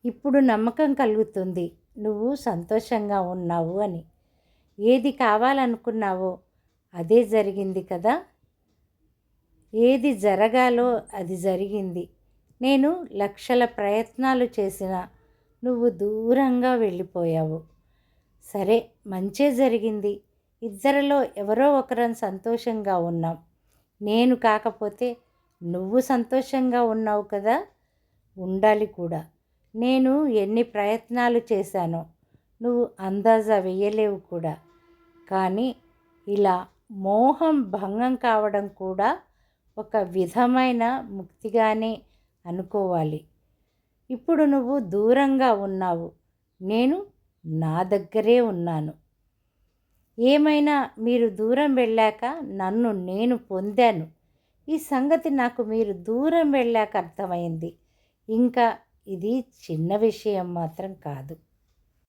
ఇప్పుడు నమ్మకం కలుగుతుంది నువ్వు సంతోషంగా ఉన్నావు అని. ఏది కావాలనుకున్నావో అదే జరిగింది కదా. ఏది జరగాలో అది జరిగింది. నేను లక్షల ప్రయత్నాలు చేసినా నువ్వు దూరంగా వెళ్ళిపోయావు. సరే, మంచే జరిగింది. ఇద్దరిలో ఎవరో ఒకరం సంతోషంగా ఉన్నాం. నేను కాకపోతే నువ్వు సంతోషంగా ఉన్నావు కదా, ఉండాలి కూడా. నేను ఎన్ని ప్రయత్నాలు చేశానో నువ్వు అందాజా వెయ్యలేవు కూడా. కానీ ఇలా మోహం భంగం కావడం కూడా ఒక విధమైన ముక్తిగానే అనుకోవాలి. ఇప్పుడు నువ్వు దూరంగా ఉన్నావు, నేను నా దగ్గరే ఉన్నాను. ఏమైనా మీరు దూరం వెళ్ళాక నన్ను నేను పొందాను. ఈ సంగతి నాకు మీరు దూరం వెళ్ళాక అర్థమైంది. ఇంకా ఇది చిన్న విషయం మాత్రం కాదు.